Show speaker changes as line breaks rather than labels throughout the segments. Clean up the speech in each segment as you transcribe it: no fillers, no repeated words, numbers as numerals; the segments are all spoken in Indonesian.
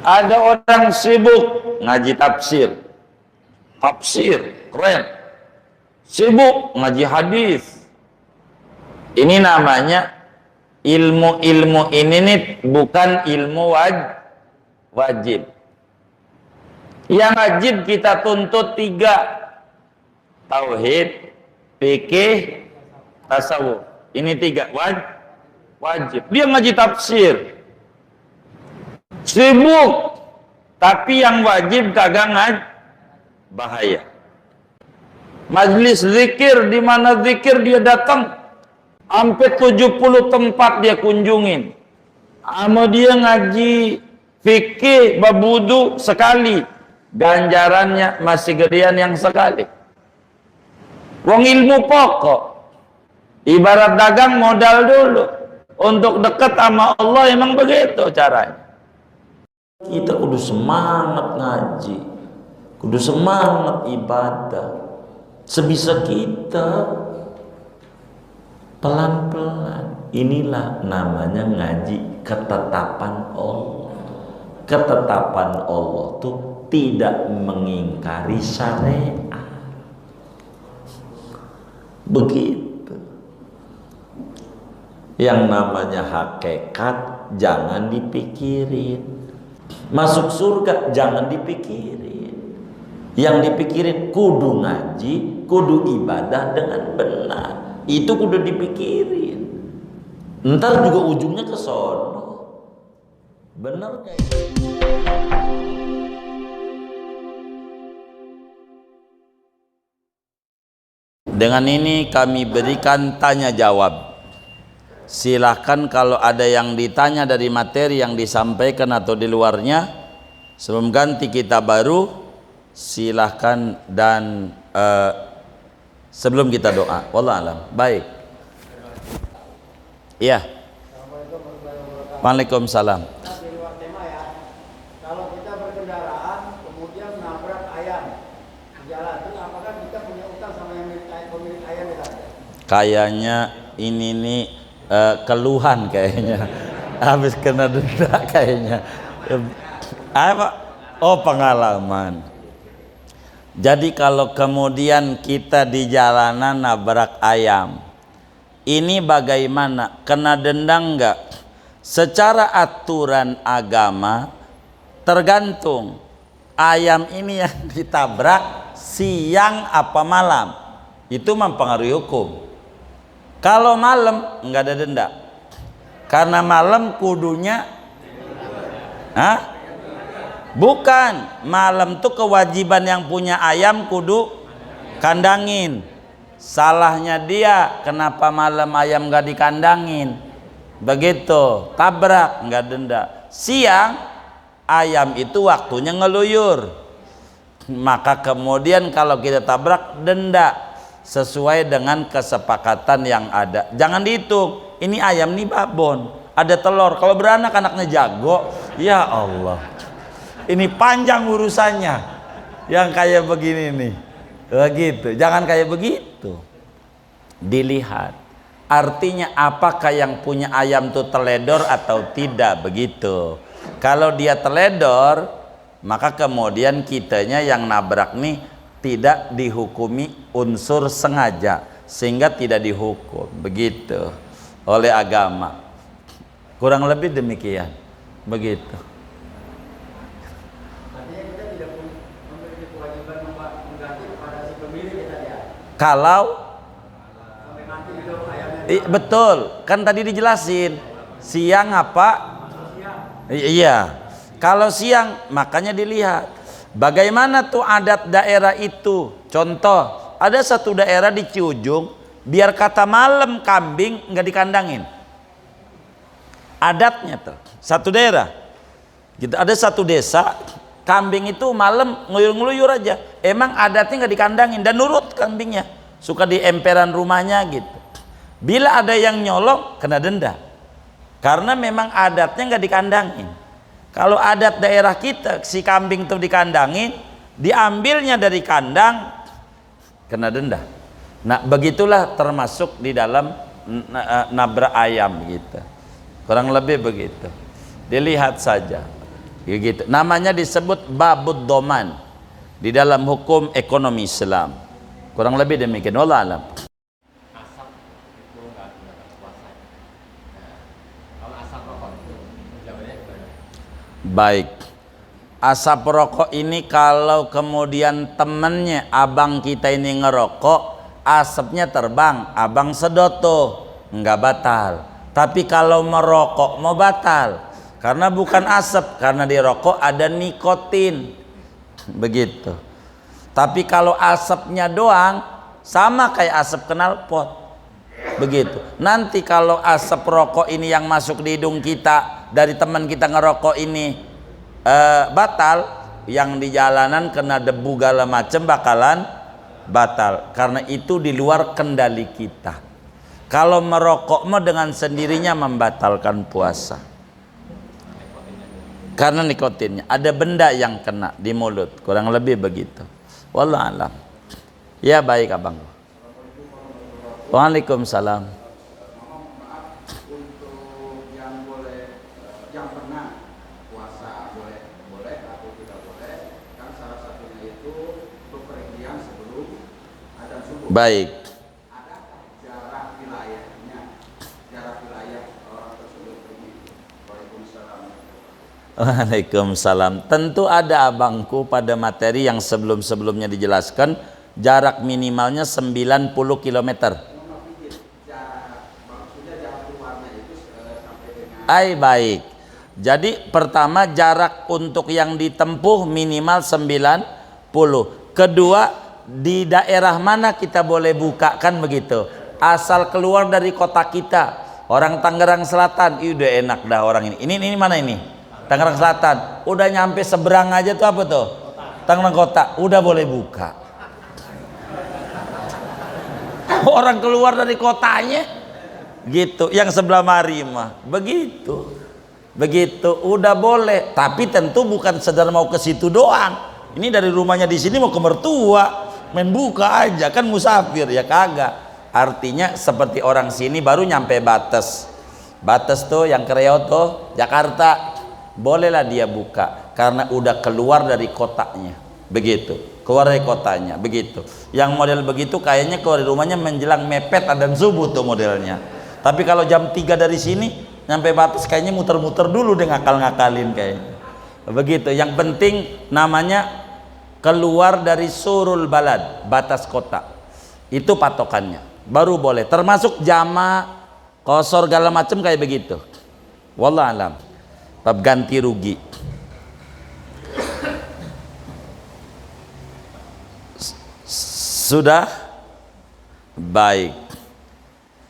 Ada orang sibuk ngaji tafsir. Tafsir, keren. Sibuk ngaji hadis. Ini namanya ilmu-ilmu ini nih bukan ilmu wajib. Yang wajib kita tuntut 3. Tauhid, fikih, tasawuf. Ini 3 wajib. Dia ngaji tafsir. Sibuk. Tapi yang wajib kagak ngaji. Bahaya. Majlis zikir, di mana zikir dia datang. Sampai 70 tempat dia kunjungin. Sama dia ngaji fikih, bab wudu sekali. Ganjarannya masih gedean yang sekali. Wong ilmu pokok. Ibarat dagang modal dulu. Untuk dekat sama Allah emang begitu caranya. Kita kudu semangat ngaji, kudu semangat ibadah. Sebisa kita, pelan-pelan. Inilah namanya ngaji ketetapan Allah. Ketetapan Allah tuh tidak mengingkari syariat. Begitu. Yang namanya hakikat jangan dipikirin. Masuk surga jangan dipikirin. Yang dipikirin kudu ngaji, kudu ibadah dengan benar. Itu kudu dipikirin. Ntar juga ujungnya ke sono. Bener kayak gitu. Dengan ini kami berikan tanya jawab. Silahkan kalau ada yang ditanya dari materi yang disampaikan atau di luarnya, sebelum ganti kita baru, silahkan. Dan sebelum kita doa, wallah alam. Baik. Iya. Waalaikumsalam.
Di luar tema ya. Kalau kita berkendaraan kemudian nabrak ayam di jalan, terus apakah kita punya utang sama yang pemilik ayam itu?
Kayaknya ini nih keluhan kayaknya. Habis kena denda kayaknya. Apa? Oh, pengalaman. Jadi kalau kemudian kita di jalanan nabrak ayam, ini bagaimana? Kena denda enggak? Secara aturan agama tergantung ayam ini yang ditabrak siang apa malam, itu mempengaruhi hukum. Kalau malam enggak ada denda, karena malam kudunya bukan, malam tuh kewajiban yang punya ayam kudu kandangin. Salahnya dia, kenapa malam ayam enggak dikandangin? Begitu, tabrak enggak denda. Siang ayam itu waktunya ngeluyur, maka kemudian kalau kita tabrak denda sesuai dengan kesepakatan yang ada. Jangan dihitung, ini ayam nih babon, ada telur, kalau beranak anaknya jago. Ya Allah, ini panjang urusannya yang kayak begini nih. Begitu, jangan kayak begitu. Dilihat artinya apakah yang punya ayam itu teledor atau tidak, begitu. Kalau dia teledor, maka kemudian kitanya yang nabrak nih tidak dihukumi unsur sengaja, sehingga tidak dihukum, begitu, oleh agama. Kurang lebih demikian, begitu.
Artinya kita tidak memiliki kewajiban mengganti kepada si pemilik kita ya.
Kalau
Sampai mati hidup ayamnya.
betul, kan tadi dijelasin siang apa? Iya. Kalau siang makanya dilihat bagaimana tuh adat daerah itu. Contoh, ada satu daerah di Ciujung, biar kata malam kambing nggak dikandangin. Adatnya tuh satu daerah. Gitu, ada satu desa kambing itu malam ngeluyur-ngeluyur aja. Emang adatnya nggak dikandangin dan nurut kambingnya. Suka di emperan rumahnya gitu. Bila ada yang nyolong kena denda. Karena memang adatnya nggak dikandangin. Kalau adat daerah kita si kambing itu dikandangin, diambilnya dari kandang, kena denda. Nah begitulah termasuk di dalam nabrak ayam gitu. Kurang lebih begitu. Dilihat saja. Gitu. Namanya disebut babud doman di dalam hukum ekonomi Islam. Kurang lebih demikian. Wallah alam.
Asap itu nggak puasa. Nah, kalau asap rokok itu jawabannya gimana?
Baik. Asap rokok ini kalau kemudian temennya abang kita ini ngerokok, asapnya terbang, abang sedot tuh, nggak batal. Tapi kalau merokok mau batal, karena bukan asap, karena di rokok ada nikotin, begitu. Tapi kalau asapnya doang, sama kayak asap knalpot, begitu. Nanti kalau asap rokok ini yang masuk di hidung kita dari teman kita ngerokok ini batal, yang di jalanan kena debu segala macam bakalan batal, karena itu di luar kendali kita. Kalau merokok mah dengan sendirinya membatalkan puasa karena nikotinnya, ada benda yang kena di mulut, kurang lebih begitu. Wallah alam. Ya baik abang. Waalaikumsalam. Baik.
Jarak wilayahnya, jarak wilayah orang tersebut pergi.
Waalaikumsalam. Tentu ada abangku pada materi yang sebelum-sebelumnya dijelaskan, jarak minimalnya 90 km. Baik. Jadi pertama jarak untuk yang ditempuh minimal 90. Kedua, di daerah mana kita boleh buka, kan begitu. Asal keluar dari kota kita. Orang Tangerang Selatan, udah enak dah orang ini. Ini mana ini? Tangerang Selatan. Udah nyampe seberang aja tuh apa tuh? Tangerang Kota, udah boleh buka. Orang keluar dari kotanya gitu, yang sebelah mari mah begitu. Begitu udah boleh, tapi tentu bukan sedar mau ke situ doang. Ini dari rumahnya di sini mau ke mertua, main buka aja, kan musafir ya kagak. Artinya seperti orang sini baru nyampe batas tuh yang ke Riau tuh Jakarta, bolehlah dia buka karena udah keluar dari kotanya, begitu, keluar dari kotanya, begitu. Yang model begitu kayaknya keluar dari rumahnya menjelang mepet adzan subuh tuh modelnya. Tapi kalau jam 3 dari sini nyampe batas kayaknya muter-muter dulu deh, ngakal-ngakalin kayaknya, begitu. Yang penting namanya keluar dari surul balad, batas kota, itu patokannya, baru boleh. Termasuk jama, kosor, segala macam kayak begitu. Wallah alam. Bab ganti rugi. Sudah? Baik.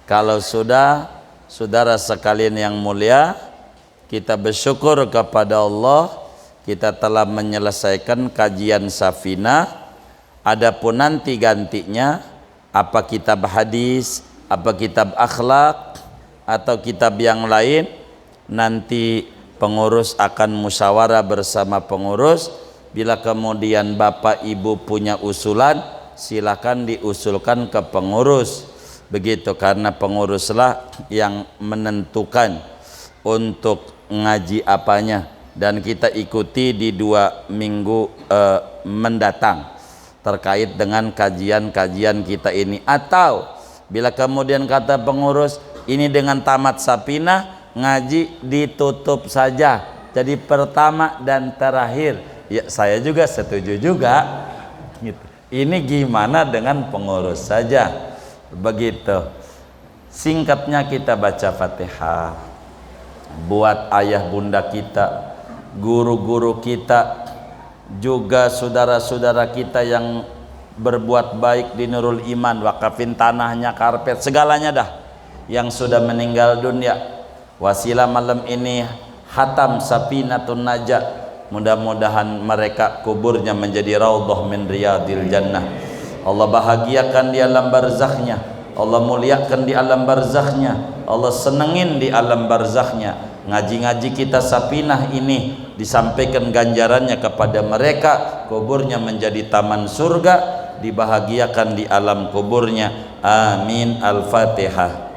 Kalau sudah, saudara sekalian yang mulia, kita bersyukur kepada Allah, kita telah menyelesaikan kajian Safinah. Adapun nanti gantinya, apa kitab hadis, apa kitab akhlak, atau kitab yang lain, nanti pengurus akan musyawarah bersama pengurus. Bila kemudian bapak ibu punya usulan, silakan diusulkan ke pengurus, begitu, karena penguruslah yang menentukan untuk ngaji apanya. Dan kita ikuti di 2 minggu mendatang terkait dengan kajian-kajian kita ini. Atau bila kemudian kata pengurus ini dengan tamat Safinah ngaji ditutup saja jadi pertama dan terakhir, ya saya juga setuju juga gitu. Ini gimana dengan pengurus saja, begitu. Singkatnya kita baca Fatihah buat ayah bunda kita, guru-guru kita, juga saudara-saudara kita yang berbuat baik di Nurul Iman, wakafin tanahnya, karpet, segalanya dah yang sudah meninggal dunia. Wasilah malam ini hatam Safinatun Najah, mudah-mudahan mereka kuburnya menjadi raudhah min riyadil jannah. Allah bahagiakan di alam barzakhnya, Allah muliakan di alam barzakhnya, Allah senengin di alam barzakhnya. Ngaji-ngaji kita Safinah ini disampaikan ganjarannya kepada mereka, kuburnya menjadi taman surga, dibahagiakan di alam kuburnya. Amin. Al-Fatihah.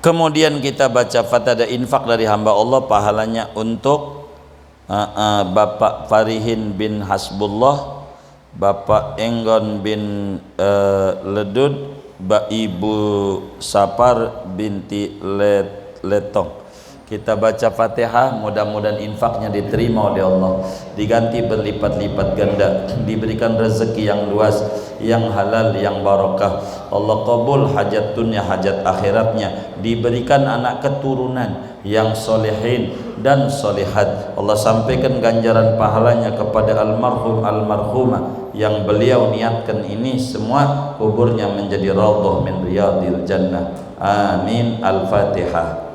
Kemudian kita baca Fatihah, ada infak dari hamba Allah, pahalanya untuk Bapak Farihin bin Hasbullah, Bapak Enggon bin Ledud, Ibu Sapar binti Letong. Kita baca Fatihah, mudah-mudahan infaknya diterima oleh Allah, diganti berlipat-lipat ganda, diberikan rezeki yang luas, yang halal, yang barakah. Allah kabul hajat dunia, hajat akhiratnya, diberikan anak keturunan yang solehin dan solehat. Allah sampaikan ganjaran pahalanya kepada almarhum almarhumah yang beliau niatkan ini semua kuburnya menjadi raudhah min riyadil jannah. Amin. Al-Fatihah.